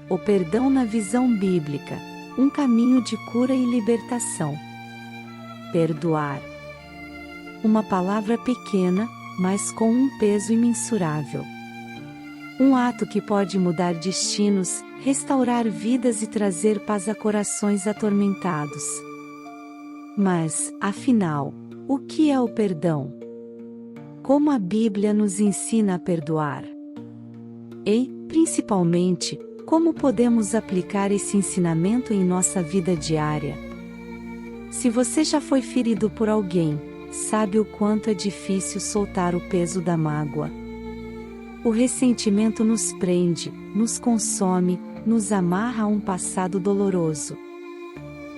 O perdão na visão bíblica, um caminho de cura e libertação. Perdoar. Uma palavra pequena, mas com um peso imensurável. Um ato que pode mudar destinos, restaurar vidas e trazer paz a corações atormentados. Mas, afinal, o que é o perdão? Como a Bíblia nos ensina a perdoar? E, principalmente, como podemos aplicar esse ensinamento em nossa vida diária? Se você já foi ferido por alguém, sabe o quanto é difícil soltar o peso da mágoa. O ressentimento nos prende, nos consome, nos amarra a um passado doloroso.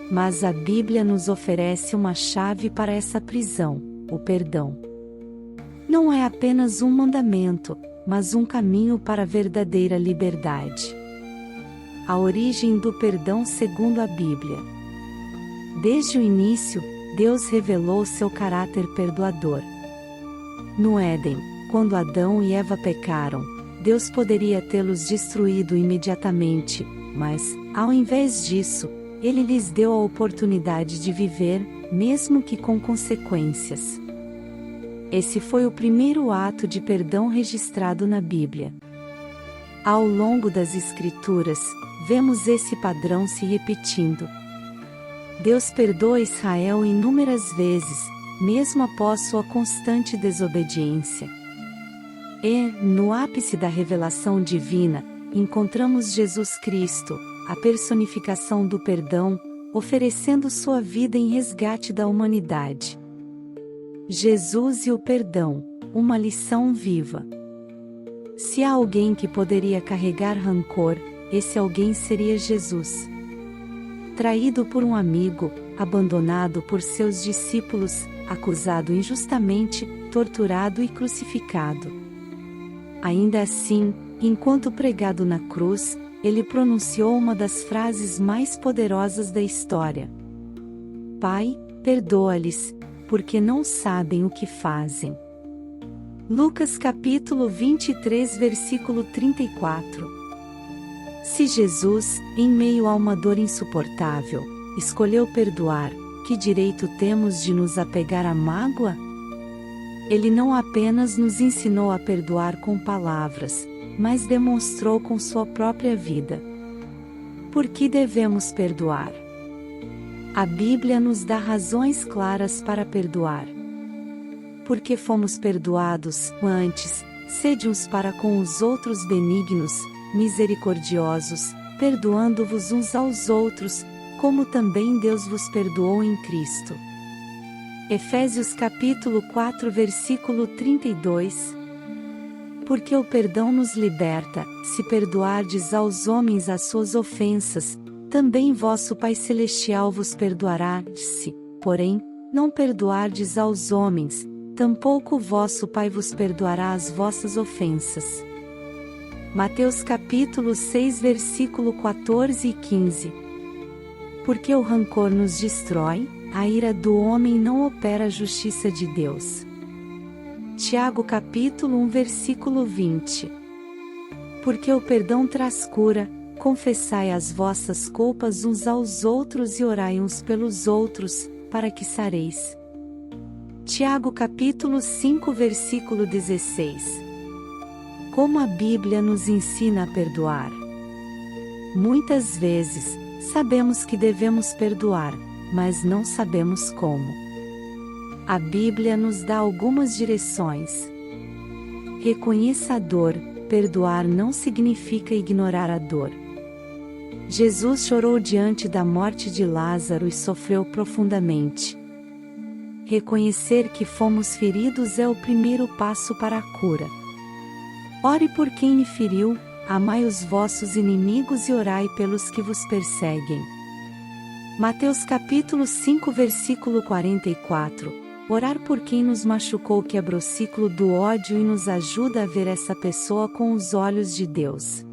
Mas a Bíblia nos oferece uma chave para essa prisão, o perdão. Não é apenas um mandamento, mas um caminho para a verdadeira liberdade. A origem do perdão segundo a Bíblia. Desde o início, Deus revelou seu caráter perdoador. No Éden, quando Adão e Eva pecaram, Deus poderia tê-los destruído imediatamente, mas, ao invés disso, Ele lhes deu a oportunidade de viver, mesmo que com consequências. Esse foi o primeiro ato de perdão registrado na Bíblia. Ao longo das Escrituras, vemos esse padrão se repetindo. Deus perdoa Israel inúmeras vezes, mesmo após sua constante desobediência. E, no ápice da revelação divina, encontramos Jesus Cristo, a personificação do perdão, oferecendo sua vida em resgate da humanidade. Jesus e o perdão, uma lição viva. Se há alguém que poderia carregar rancor, esse alguém seria Jesus. Traído por um amigo, abandonado por seus discípulos, acusado injustamente, torturado e crucificado. Ainda assim, enquanto pregado na cruz, ele pronunciou uma das frases mais poderosas da história. Pai, perdoa-lhes, porque não sabem o que fazem. Lucas capítulo 23 versículo 34. Se Jesus, em meio a uma dor insuportável, escolheu perdoar, que direito temos de nos apegar à mágoa? Ele não apenas nos ensinou a perdoar com palavras, mas demonstrou com sua própria vida. Por que devemos perdoar? A Bíblia nos dá razões claras para perdoar. Porque fomos perdoados antes, sede uns para com os outros benignos, misericordiosos, perdoando-vos uns aos outros, como também Deus vos perdoou em Cristo. Efésios capítulo 4 versículo 32. Porque o perdão nos liberta, se perdoardes aos homens as suas ofensas, também vosso Pai Celestial vos perdoará, se, porém, não perdoardes aos homens, tampouco vosso Pai vos perdoará as vossas ofensas. Mateus capítulo 6 versículo 14 e 15. Porque o rancor nos destrói, a ira do homem não opera a justiça de Deus. Tiago capítulo 1 versículo 20. Porque o perdão traz cura, confessai as vossas culpas uns aos outros e orai uns pelos outros, para que sareis. Tiago capítulo 5 versículo 16. Como a Bíblia nos ensina a perdoar? Muitas vezes, sabemos que devemos perdoar, mas não sabemos como. A Bíblia nos dá algumas direções. Reconheça a dor, perdoar não significa ignorar a dor. Jesus chorou diante da morte de Lázaro e sofreu profundamente. Reconhecer que fomos feridos é o primeiro passo para a cura. Ore por quem lhe feriu, amai os vossos inimigos e orai pelos que vos perseguem. Mateus capítulo 5 versículo 44. Orar por quem nos machucou quebra o ciclo do ódio e nos ajuda a ver essa pessoa com os olhos de Deus.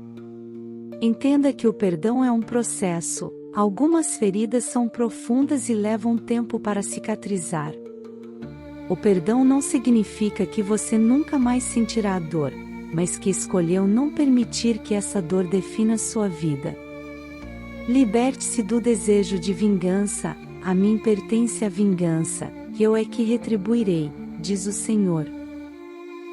Entenda que o perdão é um processo, algumas feridas são profundas e levam tempo para cicatrizar. O perdão não significa que você nunca mais sentirá a dor, mas que escolheu não permitir que essa dor defina sua vida. Liberte-se do desejo de vingança. A mim pertence a vingança, eu é que retribuirei, diz o Senhor.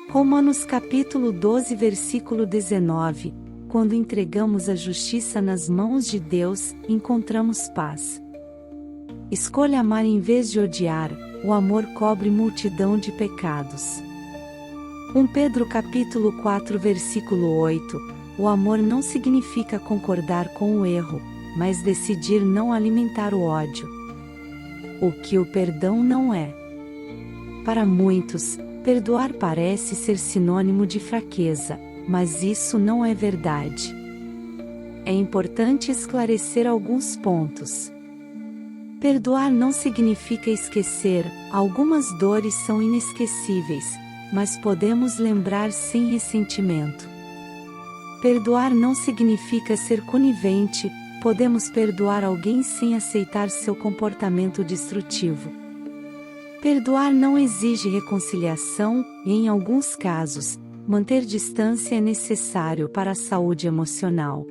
Romanos capítulo 12 versículo 19. Quando entregamos a justiça nas mãos de Deus, encontramos paz. Escolha amar em vez de odiar, o amor cobre multidão de pecados. 1 Pedro capítulo 4 versículo 8. O amor não significa concordar com o erro, mas decidir não alimentar o ódio. O que o perdão não é. Para muitos, perdoar parece ser sinônimo de fraqueza, mas isso não é verdade. É importante esclarecer alguns pontos. Perdoar não significa esquecer, algumas dores são inesquecíveis, mas podemos lembrar sem ressentimento. Perdoar não significa ser conivente, podemos perdoar alguém sem aceitar seu comportamento destrutivo. Perdoar não exige reconciliação, e em alguns casos, manter distância é necessário para a saúde emocional.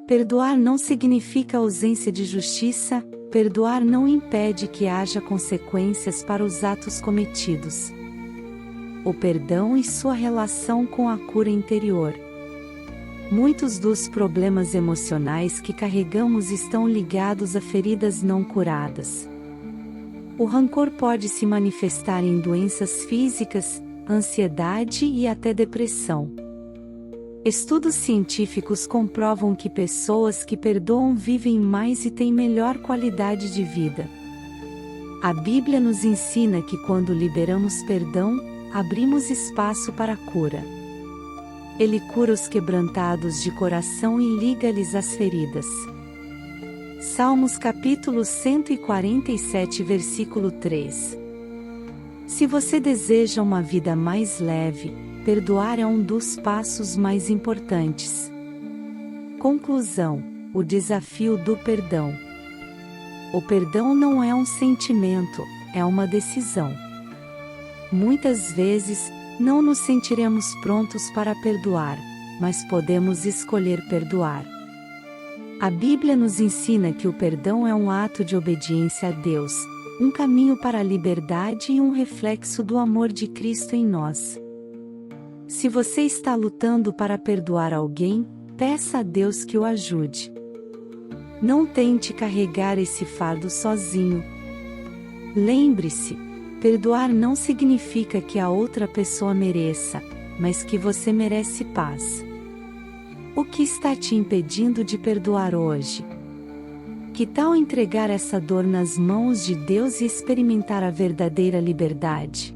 Perdoar não significa ausência de justiça, perdoar não impede que haja consequências para os atos cometidos. O perdão e sua relação com a cura interior. Muitos dos problemas emocionais que carregamos estão ligados a feridas não curadas. O rancor pode se manifestar em doenças físicas, ansiedade e até depressão. Estudos científicos comprovam que pessoas que perdoam vivem mais e têm melhor qualidade de vida. A Bíblia nos ensina que quando liberamos perdão, abrimos espaço para a cura. Ele cura os quebrantados de coração e liga-lhes as feridas. Salmos capítulo 147 versículo 3. Se você deseja uma vida mais leve, perdoar é um dos passos mais importantes. Conclusão: o desafio do perdão. O perdão não é um sentimento, é uma decisão. Muitas vezes, não nos sentiremos prontos para perdoar, mas podemos escolher perdoar. A Bíblia nos ensina que o perdão é um ato de obediência a Deus, um caminho para a liberdade e um reflexo do amor de Cristo em nós. Se você está lutando para perdoar alguém, peça a Deus que o ajude. Não tente carregar esse fardo sozinho. Lembre-se, perdoar não significa que a outra pessoa mereça, mas que você merece paz. O que está te impedindo de perdoar hoje? Que tal entregar essa dor nas mãos de Deus e experimentar a verdadeira liberdade?